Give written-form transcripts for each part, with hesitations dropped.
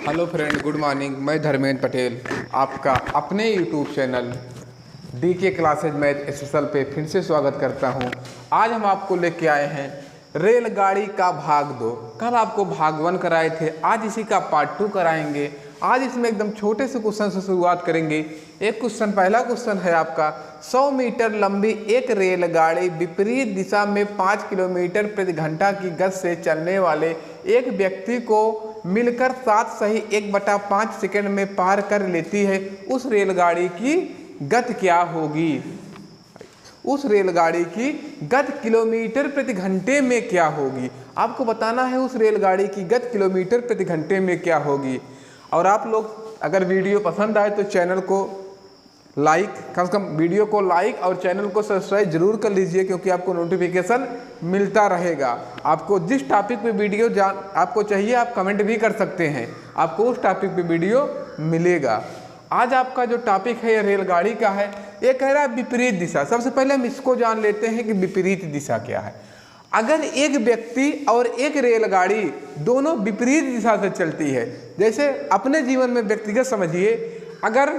Hello friend, good morning. मैं धर्मेंद्र पटेल आपका अपने YouTube channel DK classes math special पे फिर से स्वागत करता हूं। आज हम आपको लेके आए हैं रेलगाड़ी का भाग 2। कल आपको भाग 1 कराए थे, आज इसी का पार्ट 2 कराएंगे। आज इसमें एकदम छोटे से क्वेश्चन से शुरुआत करेंगे। एक क्वेश्चन, पहला क्वेश्चन है आपका, 100 मीटर लंबी एक रेलगाड़ी विपरीत दिशा में 5 किलोमीटर प्रति घंटा की गति से चलने वाले एक व्यक्ति को मिलकर 7 सही 1/5 सेकंड में पार कर लेती है। उस रेलगाड़ी की गति क्या होगी? उस रेलगाड़ी की गति किलोमीटर प्रति घंटे में क्या होगी? आपको बताना है उस रेलगाड़ी की गति किलोमीटर प्रति घंटे में क्या होगी। और आप लोग अगर वीडियो पसंद आए तो चैनल को लाइक, कम से कम वीडियो को लाइक और चैनल को सब्सक्राइब जरूर कर लीजिए, क्योंकि आपको नोटिफिकेशन मिलता रहेगा। आपको जिस टॉपिक पे वीडियो आपको चाहिए आप कमेंट भी कर सकते हैं, आपको उस टॉपिक पे वीडियो मिलेगा। आज आपका जो टॉपिक है ये रेलगाड़ी का है। ये कह रहा है विपरीत दिशा। सबसे पहले हम इसको जान लेते हैं कि विपरीत दिशा क्या है। अगर एक व्यक्ति और एक रेलगाड़ी दोनों विपरीत दिशा से चलती है, जैसे अपने जीवन में व्यक्तिगत समझिए, अगर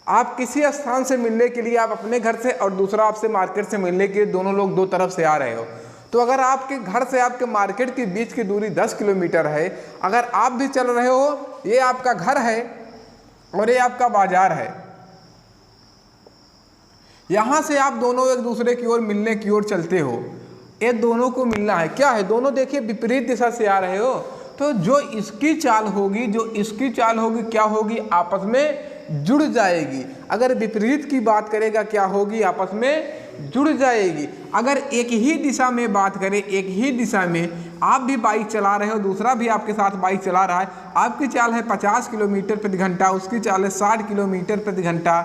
आप किसी स्थान से मिलने के लिए आप अपने घर से और दूसरा आपसे मार्केट से मिलने के लिए दोनों लोग दो तरफ से आ रहे हो, तो अगर आपके घर से आपके मार्केट के बीच की दूरी 10 किलोमीटर है, अगर आप भी चल रहे हो, ये आपका घर है और ये आपका बाजार है, यहां से आप दोनों एक दूसरे की ओर मिलने की ओर चलते हो, ये दोनों को मिलना है। क्या है? दोनों देखिए विपरीत दिशा से आ रहे हो, तो जो इसकी चाल होगी क्या होगी? आपस में जुड़ जाएगी। अगर विपरीत की बात करेगा क्या होगी? आपस में जुड़ जाएगी। अगर एक ही दिशा में बात करें, एक ही दिशा में आप भी बाइक चला रहे हो, दूसरा भी आपके साथ बाइक चला रहा है, आपकी चाल है 50 किलोमीटर प्रति घंटा, उसकी चाल है 60 किलोमीटर प्रति घंटा,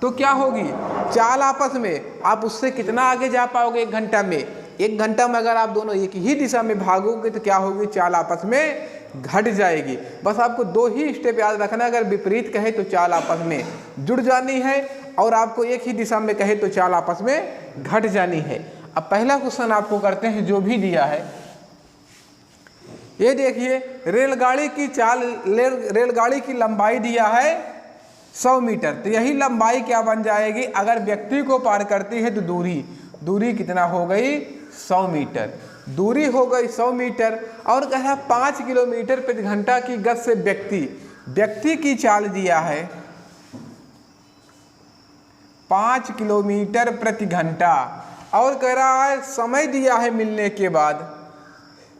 तो क्या होगी? चाल आपस में आप उससे कितना आगे जा पाओगे? 1 घंटा में। 1 घंटा में अगर आप दोनों एक ही दिशा में भागोगे तो क्या होगी? चाल आपस में घट जाएगी। बस आपको 2 ही स्टेप याद रखना। अगर विपरीत कहे तो चाल आपस में जुड़ जानी है, और आपको एक ही दिशा में कहे तो चाल आपस में घट जानी है। अब पहला क्वेश्चन आपको करते हैं, जो भी दिया है ये देखिए, रेलगाड़ी की चाल, रेलगाड़ी की लंबाई दिया है 100 मीटर, तो यही लंबाई क्या बन जाएगी? अगर व्यक्ति को पार करती है तो दूरी कितना हो गई? 100 मीटर। दूरी हो गई 100 मीटर, और कहा 5 किलोमीटर प्रति घंटा की गति से व्यक्ति की चाल दिया है 5 किलोमीटर प्रति घंटा, और कह रहा है समय दिया है मिलने के बाद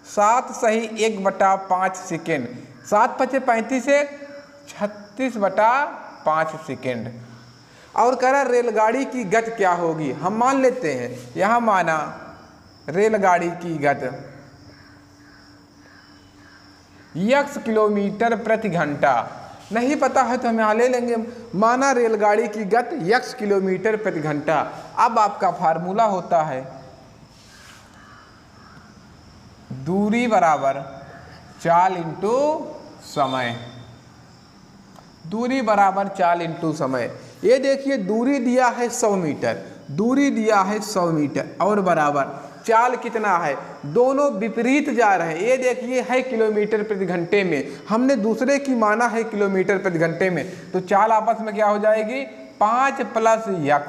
7 सही 1/5 सेकेंड। 7 × 5 = 35 से 36/5 सेकेंड। और कह रहा रेलगाड़ी की गति क्या होगी? हम मान लेते हैं, यहां माना रेलगाड़ी की गति x किलोमीटर प्रति घंटा। नहीं पता है तो हम यहाँ ले लेंगे, माना रेलगाड़ी की गति x किलोमीटर प्रति घंटा। अब आपका फार्मूला होता है दूरी बराबर चाल इंटू समय। दूरी बराबर चाल इंटू समय। ये देखिए दूरी दिया है 100 मीटर, और बराबर चाल कितना है? दोनों विपरीत जा रहे हैं। ये देखिए है किलोमीटर प्रति घंटे में, हमने दूसरे की माना है किलोमीटर प्रति घंटे में, तो चाल आपस में क्या हो जाएगी? 5 + x।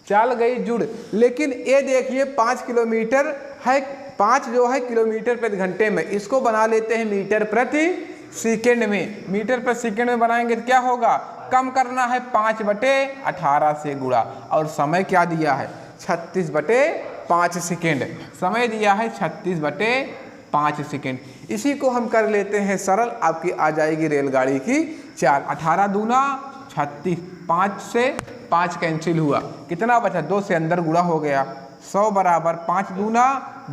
चाल गई जुड़। लेकिन ये देखिए 5 किलोमीटर है, 5 जो है किलोमीटर प्रति घंटे में, इसको बना लेते हैं मीटर प्रति सेकेंड में। मीटर प्रति सेकेंड में बनाएंगे तो क्या होगा? कम करना है 5/18 से गुणा, और समय क्या दिया है? 36/5 सेकेंड। समय दिया है 36/5 सेकेंड। इसी को हम कर लेते हैं सरल, आपकी आ जाएगी रेलगाड़ी की चाल। 18 दूना 36, 5 से 5 कैंसिल हुआ, कितना बचा? 2 से अंदर गुणा हो गया। 100 बराबर 5 दूना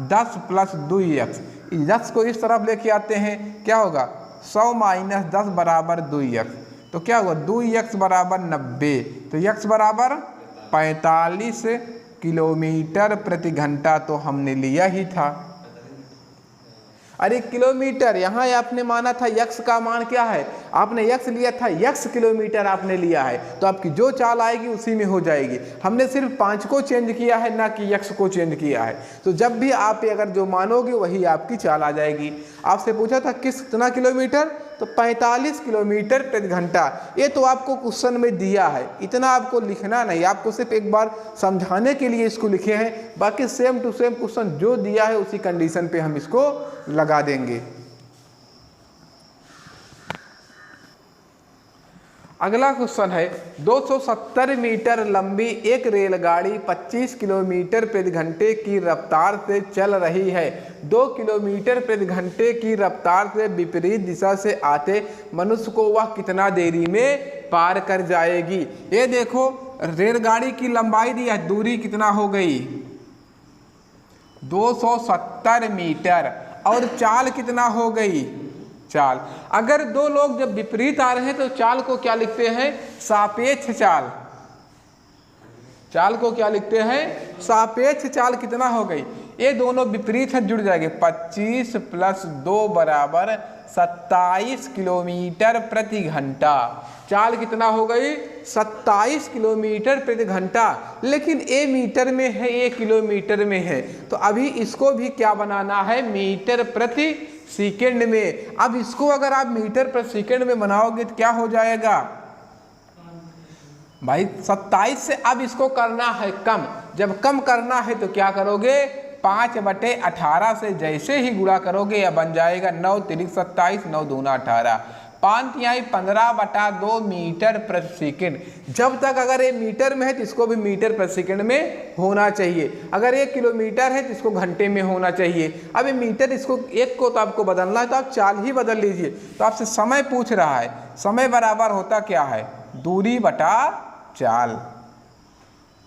10 + 2x। 10 को इस तरफ लेके आते हैं, क्या होगा? 100 - 10 बराबर 2x, तो क्या हुआ? 2x बराबर 90, तो x बराबर 45 किलोमीटर प्रति घंटा तो हमने लिया ही था। अरे किलोमीटर, यहाँ आपने माना था यक्स का मान क्या है, आपने यक्स लिया था, यक्स किलोमीटर आपने लिया है, तो आपकी जो चाल आएगी उसी में हो जाएगी। हमने सिर्फ 5 को चेंज किया है, ना कि यक्स को चेंज किया है। तो जब भी आप अगर जो मानोगे वही आपकी चाल आ जाएगी। आपसे पूछा था कितना किलोमीटर, तो 45 किलोमीटर प्रति घंटा। ये तो आपको क्वेश्चन में दिया है, इतना आपको लिखना नहीं, आपको सिर्फ एक बार समझाने के लिए इसको लिखे हैं। बाकी सेम टू सेम क्वेश्चन जो दिया है उसी कंडीशन पे हम इसको लगा देंगे। अगला क्वेश्चन है 270 मीटर लंबी एक रेलगाड़ी 25 किलोमीटर प्रति घंटे की रफ्तार से चल रही है। 2 किलोमीटर प्रति घंटे की रफ्तार से विपरीत दिशा से आते मनुष्य को वह कितना देरी में पार कर जाएगी। ये देखो रेलगाड़ी की लंबाई दी है, दूरी कितना हो गई 270 मीटर, और चाल कितना हो गई, चाल। अगर दो लोग जब विपरीत आ रहे हैं तो चाल को क्या लिखते हैं, सापेक्ष चाल। चाल को क्या लिखते हैं, सापेक्ष चाल। कितना हो गई, ये दोनों विपरीत हैं, जुड़ जाएंगे। 25 + 2 = 27 किलोमीटर प्रति घंटा। चाल कितना हो गई, 27 किलोमीटर प्रति घंटा। लेकिन ए मीटर में है, ये किलोमीटर में है, तो अभी इसको भी क्या बनाना है, मीटर प्रति सेकंड में। अब इसको अगर आप मीटर प्रति सेकंड में बनाओगे तो क्या हो जाएगा भाई, 27 से अब इसको करना है कम। जब कम करना है तो क्या करोगे, 5/18 से जैसे ही गुणा करोगे या बन जाएगा 9 × 3 = 27, 9 × 2 = 18, 5 × 15/2 मीटर प्रति सेकंड। जब तक अगर ये मीटर में है तो इसको भी मीटर प्रति सेकंड में होना चाहिए। अगर ये किलोमीटर है तो इसको घंटे में होना चाहिए। अब ये मीटर, इसको एक को तो आपको बदलना है, तो आप चाल ही बदल लीजिए। तो आपसे समय पूछ रहा है, समय बराबर होता क्या है, दूरी बटा चाल।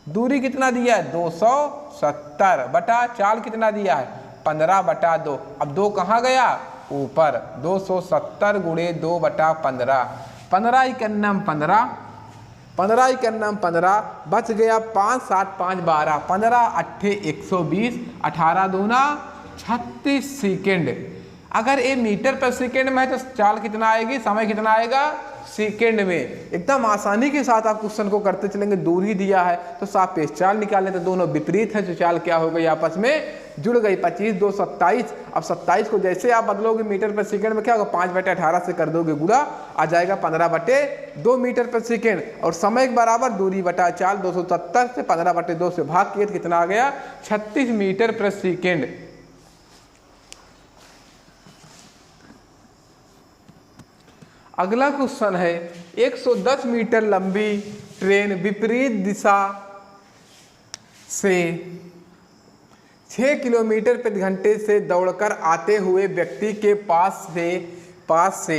दूरी कितना दिया है, 270 बटा चाल कितना दिया है, 15/2। अब 2 कहाँ गया, ऊपर। 270 × 2/15, 15 × 1 = 15, 15 × 1 = 15, बच गया 5 × 7 = 5 = 12, 15 × 8 = 120, 18 × 2 = 36 सेकेंड। अगर ये मीटर पर सेकेंड में है तो चाल कितना आएगी, समय कितना आएगा, सेकेंड में। एकदम आसानी के साथ आप क्वेश्चन को करते चलेंगे। दूरी दिया है तो सापेक्ष चाल निकालें, तो दोनों विपरीत है, तो चाल क्या हो गई, आपस में जुड़ गई। 25 × 2 = 27। अब 27 को जैसे आप बदलोगे मीटर पर सेकंड में क्या होगा, 5/18 से कर दोगे गुणा, आ जाएगा 15/2 मीटर पर सेकंड। और समय के बराबर दूरी बटा चाल, 270 से 15/2 से भाग किए तो कितना आ गया, 36 मीटर पर सेकंड। अगला क्वेश्चन है 110 मीटर लंबी ट्रेन विपरीत दिशा से 6 किलोमीटर प्रति घंटे से दौड़कर आते हुए व्यक्ति के पास से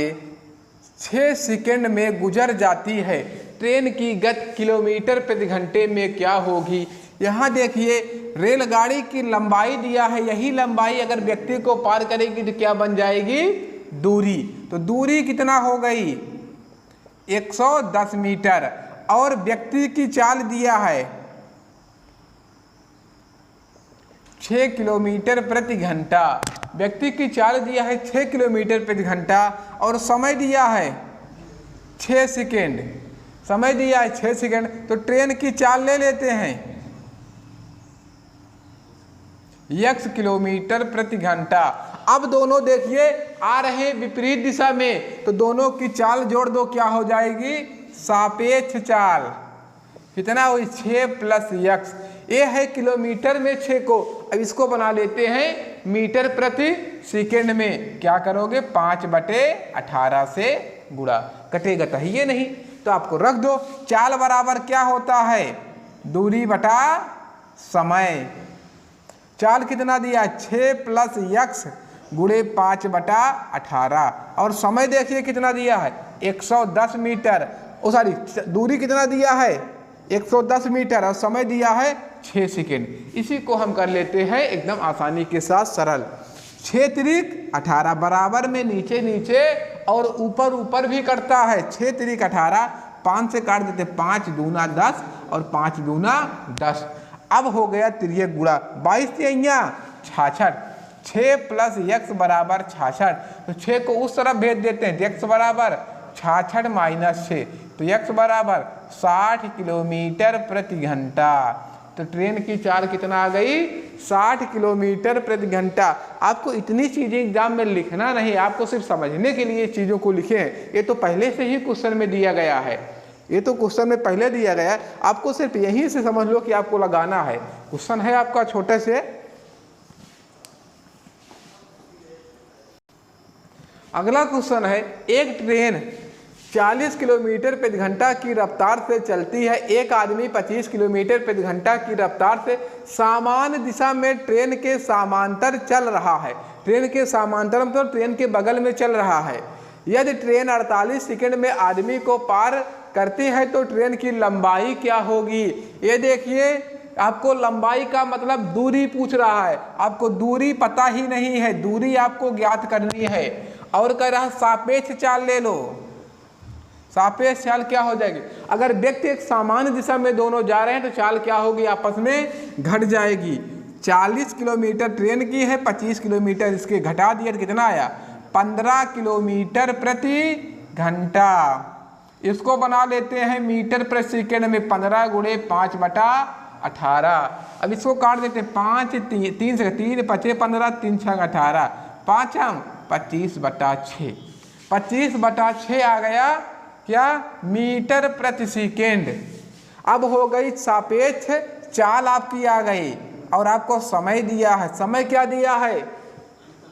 6 सेकंड में गुजर जाती है। ट्रेन की गति किलोमीटर प्रति घंटे में क्या होगी। यहाँ देखिए रेलगाड़ी की लंबाई दिया है, यही लंबाई अगर व्यक्ति को पार करेगी तो क्या बन जाएगी, दूरी। तो दूरी कितना हो गई, 110 मीटर। और व्यक्ति की चाल दिया है 6 किलोमीटर प्रति घंटा। व्यक्ति की चाल दिया है 6 किलोमीटर प्रति घंटा, और समय दिया है 6 सेकेंड। समय दिया है 6 सेकेंड, तो ट्रेन की चाल ले लेते हैं, x किलोमीटर प्रति घंटा। अब दोनों देखिए आ रहे हैं विपरीत दिशा में, तो दोनों की चाल जोड़ दो, क्या हो जाएगी, सापेक्ष चाल। कितना हुई, 6 + x। ये है किलोमीटर में 6 को, अब इसको बना लेते हैं मीटर प्रति सेकंड में। क्या करोगे, 5/18 से गुणा, कटेगा तो ये नहीं, तो आपको रख दो। चाल बराबर क्या होता है, दूरी बटा समय। चाल कितना दिया, 6 + x × 5/18, और समय देखिए कितना दिया है, 110 मीटर। सॉरी, दूरी कितना दिया है, 110 मीटर, और समय दिया है 6 सेकेंड। इसी को हम कर लेते हैं एकदम आसानी के साथ सरल। 6 × 18 बराबर में नीचे नीचे और ऊपर ऊपर भी करता है। 6 × 18, 5 से काट देते, 5 × 2 = 10 और 5 × 2 = 10। अब हो गया 3 गुणा, 22 से 66, 6 प्लस x बराबर 66, तो 6 को उस तरफ भेज देते हैं, x बराबर 66 माइनस 6, तो x बराबर 60 किलोमीटर प्रति घंटा। तो ट्रेन की चाल कितना आ गई, 60 किलोमीटर प्रति घंटा। आपको इतनी चीज़ें एग्जाम में लिखना नहीं, आपको सिर्फ समझने के लिए चीज़ों को लिखें। ये तो पहले से ही क्वेश्चन में दिया गया है, ये तो क्वेश्चन में पहले दिया गया है, आपको सिर्फ यहीं से समझ लो कि आपको लगाना है। क्वेश्चन है आपका छोटे से। अगला क्वेश्चन है, एक ट्रेन 40 किलोमीटर प्रति घंटा की रफ्तार से चलती है, एक आदमी 25 किलोमीटर प्रति घंटा की रफ्तार से सामान्य दिशा में ट्रेन के समांतर चल रहा है। ट्रेन के समांतर मतलब ट्रेन के बगल में चल रहा है। यदि ट्रेन 48 सेकंड में आदमी को पार करती है तो ट्रेन की लंबाई क्या होगी। ये देखिए, आपको लंबाई का मतलब दूरी पूछ रहा है, आपको दूरी पता ही नहीं है, दूरी आपको ज्ञात करनी है। और कह रहा है सापेक्ष चाल ले लो। सापेक्ष चाल क्या हो जाएगी, अगर व्यक्ति एक सामान्य दिशा में दोनों जा रहे हैं तो चाल क्या होगी, आपस में घट जाएगी। 40 किलोमीटर ट्रेन की है, 25 किलोमीटर इसके घटा दिया तो कितना आया, 15 किलोमीटर प्रति घंटा। इसको बना लेते हैं मीटर प्रति सेकेंड में, 15 गुणे 5/18। अब इसको काट देते हैं, 5 3 से 3 5 15 3 6 18, 5 25/6, 25/6 आ गया क्या, मीटर प्रति सेकेंड। अब हो गई सापेक्ष चाल आपकी आ गई, और आपको समय दिया है, समय क्या दिया है,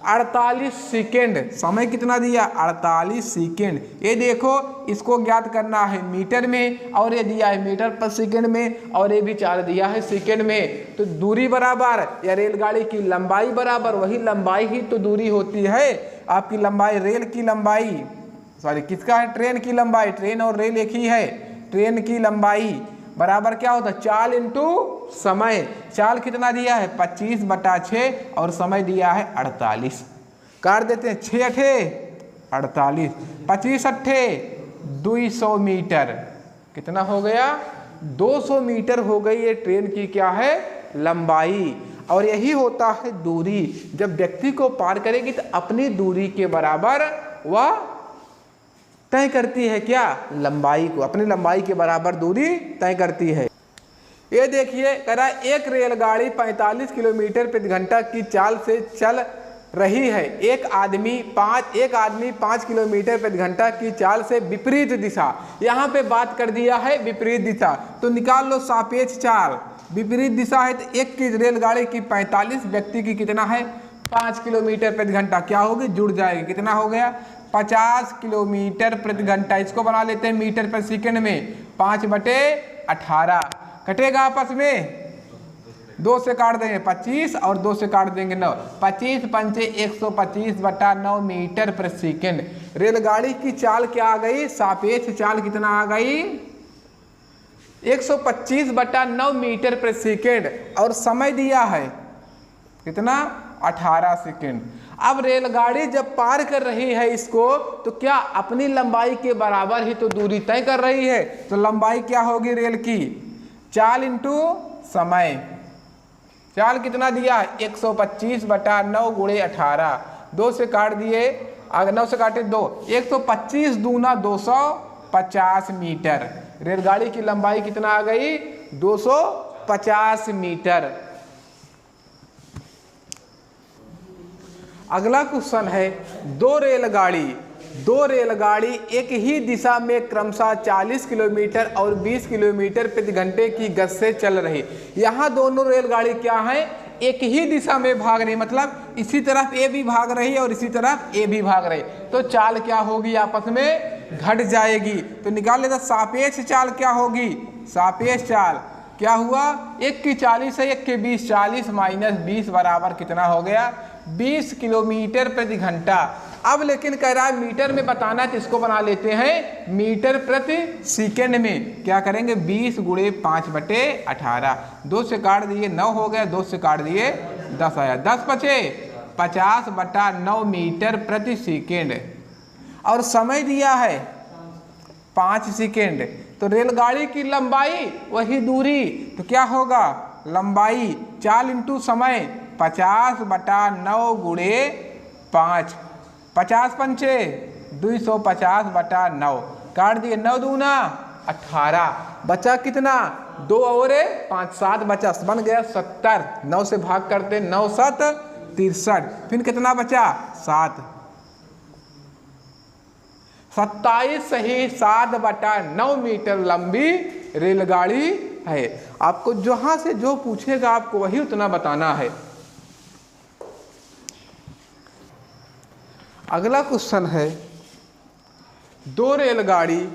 48 सेकेंड। समय कितना दिया, 48 सेकेंड। ये देखो, इसको ज्ञात करना है मीटर में, और ये दिया है मीटर पर सेकेंड में, और ये भी चाल दिया है सेकेंड में। तो दूरी बराबर या रेलगाड़ी की लंबाई बराबर वही लंबाई ही तो दूरी होती है। आपकी लंबाई, रेल की लंबाई, सॉरी किसका है, ट्रेन की लंबाई, ट्रेन और रेल एक ही है। ट्रेन की लंबाई बराबर क्या होता है, चाल इंटू समय। चाल कितना दिया है, 25/6, और समय दिया है 48। काट देते हैं, 6 अठे 48, 25 अठे 200 मीटर। कितना हो गया, 200 मीटर हो गई ये ट्रेन की क्या है, लंबाई। और यही होता है दूरी, जब व्यक्ति को पार करेगी तो अपनी दूरी के बराबर वह तय करती है क्या, लंबाई को, अपनी लंबाई के बराबर दूरी तय करती है। ये देखिए, कह रहा है एक रेलगाड़ी 45 किलोमीटर प्रति घंटा की चाल से चल रही है, एक आदमी 5 किलोमीटर प्रति घंटा की चाल से विपरीत दिशा। यहाँ पे बात कर दिया है विपरीत दिशा, तो निकाल लो सापेक्ष चाल। विपरीत दिशा है तो एक की रेलगाड़ी की 45, व्यक्ति की कितना है 5 किलोमीटर प्रति घंटा, क्या होगी, जुड़ जाएगी। कितना हो गया, 50 किलोमीटर प्रति घंटा। इसको बना लेते हैं मीटर पर सेकेंड में, 5/18। कटेगा आपस में, 2 से काट देंगे 25 और 2 से काट देंगे 9, 25 पंचे 125/9 मीटर प्रति सेकेंड। रेलगाड़ी की चाल क्या आ गई, सापेक्ष चाल कितना आ गई, 125/9 मीटर प्रति सेकेंड, और समय दिया है कितना, 18 सेकेंड। अब रेलगाड़ी जब पार कर रही है इसको, तो क्या अपनी लंबाई के बराबर ही तो दूरी तय कर रही है। तो लंबाई क्या होगी रेल की, चाल इंटू समय। चाल कितना दिया है, 125/9 गुणे 18, 2 से काट दिए, अगर 9 से काटे 2, 125 दूना 250 मीटर। रेलगाड़ी की लंबाई कितना आ गई, 250 मीटर। अगला क्वेश्चन है, दो रेलगाड़ी एक ही दिशा में क्रमशः 40 किलोमीटर और 20 किलोमीटर प्रति घंटे की गति से चल रही। यहाँ दोनों रेलगाड़ी क्या है, एक ही दिशा में भाग रही, मतलब इसी तरफ ए भी भाग रही है और इसी तरफ ए भी भाग रही, तो चाल क्या होगी, आपस में घट जाएगी। तो निकाल लेता, सापेक्ष चाल क्या होगी, सापेक्ष चाल क्या हुआ, एक की 40 है, एक के 20, 40 माइनस 20 बराबर कितना हो गया, 20 किलोमीटर प्रति घंटा। अब लेकिन कह रहा है मीटर में बताना है, तो इसको बना लेते हैं मीटर प्रति सेकेंड में। क्या करेंगे, 20 गुणे 5/18, 2 से काट दिए 9 हो गया, 2 से काट दिए 10 आया, 10 बचे 50/9 मीटर प्रति सेकेंड, और समय दिया है 5 सेकेंड। तो रेलगाड़ी की लंबाई वही दूरी, तो क्या होगा, लंबाई चाल इंटू समय, 50/9 गुणे 5, 50 पंचे 250/9, काट दिए 9 दूना 18, बचा कितना 2 और 5 7 बचा, बन गया 70। 9 से भाग करते 9 7 63, फिर कितना बचा 7, 27 सही 7/9 मीटर लंबी रेलगाड़ी है। आपको जहां से जो पूछेगा आपको वही उतना बताना है। अगला क्वेश्चन है, 2 रेलगाड़ी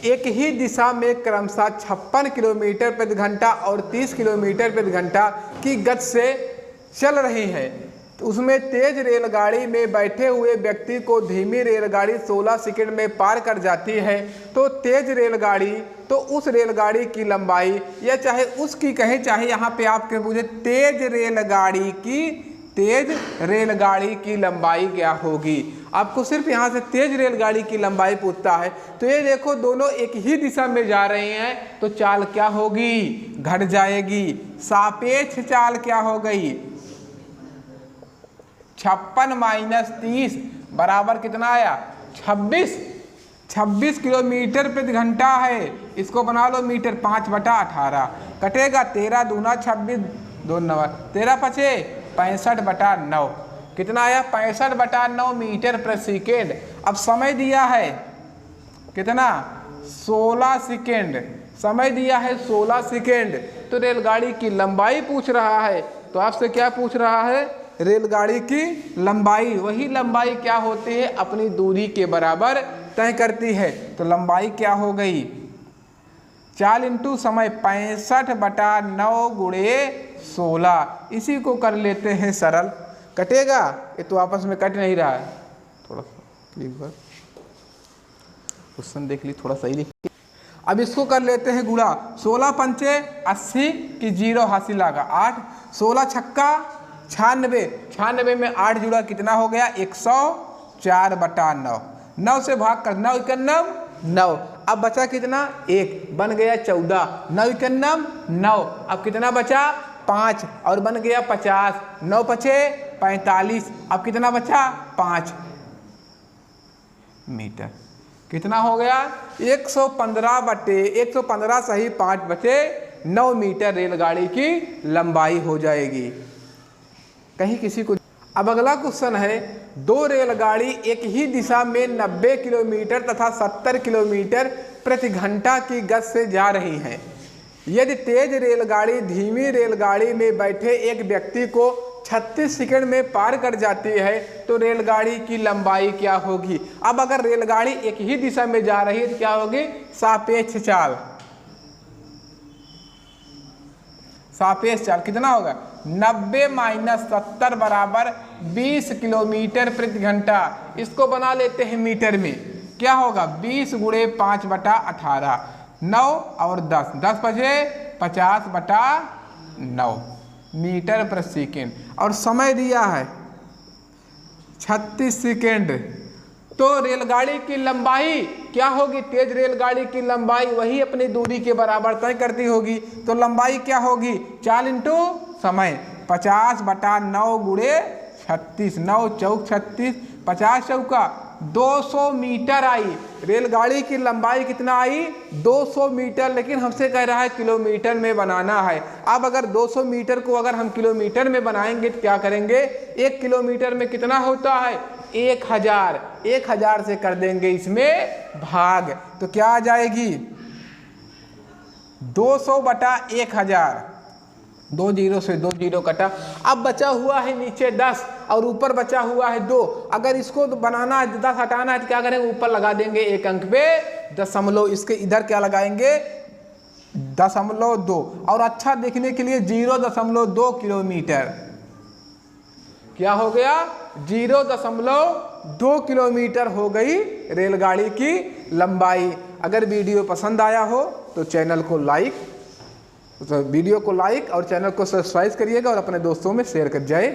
एक ही दिशा में क्रमशः 56 किलोमीटर प्रति घंटा और 30 किलोमीटर प्रति घंटा की गति से चल रही हैं। तो उसमें तेज रेलगाड़ी में बैठे हुए व्यक्ति को धीमी रेलगाड़ी 16 सेकंड में पार कर जाती है। तो तेज रेलगाड़ी, तो उस रेलगाड़ी की लंबाई, या चाहे उसकी कहें चाहे यहाँ पे आपके पूछे तेज रेलगाड़ी की लंबाई क्या होगी। आपको सिर्फ यहाँ से तेज रेलगाड़ी की लंबाई पूछता है। तो ये देखो दोनों एक ही दिशा में जा रहे हैं, तो चाल क्या होगी, घट जाएगी। सापेक्ष चाल क्या हो गई, 56 - 30 बराबर कितना आया 26 किलोमीटर प्रति घंटा है। इसको बना लो मीटर, 5/18 कटेगा 13 दूना 26 2 9 13 पचे 65/9, कितना आया 65/9 मीटर प्रति सेकेंड। अब समय दिया है कितना 16 सेकेंड, समय दिया है 16 सेकेंड। तो रेलगाड़ी की लंबाई पूछ रहा है, तो आपसे क्या पूछ रहा है, रेलगाड़ी की लंबाई। वही लंबाई क्या होती है, अपनी दूरी के बराबर तय करती है। तो लंबाई क्या हो गई, चाल इंटू समय 65/9 गुणे 16। इसी को कर लेते हैं सरल, कटेगा, ये तो आपस में कट नहीं रहा है। थोड़ा सा क्वेश्चन देख ली, थोड़ा सही लिखिए। अब इसको कर लेते हैं गुणा, 16 पंचे 80 की 0 हासिल आगा 8, 16 छक्का 96 में 8 जुड़ा कितना हो गया 104/9, 9 से भाग कर 9 × 9। अब बचा कितना 1, बन गया 14, 9 × 9। अब कितना बचा 5 और बन गया 50, 9 पचे 45, अब कितना बचा 5 मीटर। कितना हो गया 115 सही 5 बचे 9 मीटर रेलगाड़ी की लंबाई हो जाएगी। कहीं किसी को। अब अगला क्वेश्चन है, 2 रेलगाड़ी एक ही दिशा में 90 किलोमीटर तथा 70 किलोमीटर प्रति घंटा की गति से जा रही हैं। यदि तेज रेलगाड़ी धीमी रेलगाड़ी में बैठे एक व्यक्ति को 36 सेकंड में पार कर जाती है, तो रेलगाड़ी की लंबाई क्या होगी। अब अगर रेलगाड़ी एक ही दिशा में जा रही है तो क्या होगी, सापेक्ष चाल। सापेक्ष चाल कितना होगा 90 - 70 बराबर 20 किलोमीटर प्रति घंटा। इसको बना लेते हैं मीटर में, क्या होगा 20 गुणे 5/18, 9 और 10, 10 बजे 50/9 मीटर प्रति सेकेंड। और समय दिया है 36 सेकेंड। तो रेलगाड़ी की लंबाई क्या होगी, तेज रेलगाड़ी की लंबाई वही अपनी दूरी के बराबर तय करती होगी। तो लंबाई क्या होगी, चाल इंटू समय, 50/9 गुणे 36, 9 चौक 36, 50 चौका 200 मीटर आई। रेलगाड़ी की लंबाई कितना आई 200 मीटर, लेकिन हमसे कह रहा है किलोमीटर में बनाना है। अब अगर 200 मीटर को अगर हम किलोमीटर में बनाएंगे तो क्या करेंगे, 1 किलोमीटर में कितना होता है 1000, 1000 से कर देंगे इसमें भाग, तो क्या आ जाएगी 200/1000, 2 0 से 2 0 कटा। अब बचा हुआ है नीचे 10 और ऊपर बचा हुआ है 2। अगर इसको बनाना है 10 हटाना है तो क्या करेंगे, ऊपर लगा देंगे एक अंक पे दशमलव, इसके इधर क्या लगाएंगे 0.2, और अच्छा देखने के लिए 0.2 किलोमीटर। क्या हो गया 0.2 किलोमीटर हो गई रेलगाड़ी की लंबाई। अगर वीडियो पसंद आया हो तो चैनल को लाइक, वीडियो को लाइक और चैनल को सब्सक्राइब करिएगा और अपने दोस्तों में शेयर कर जाए।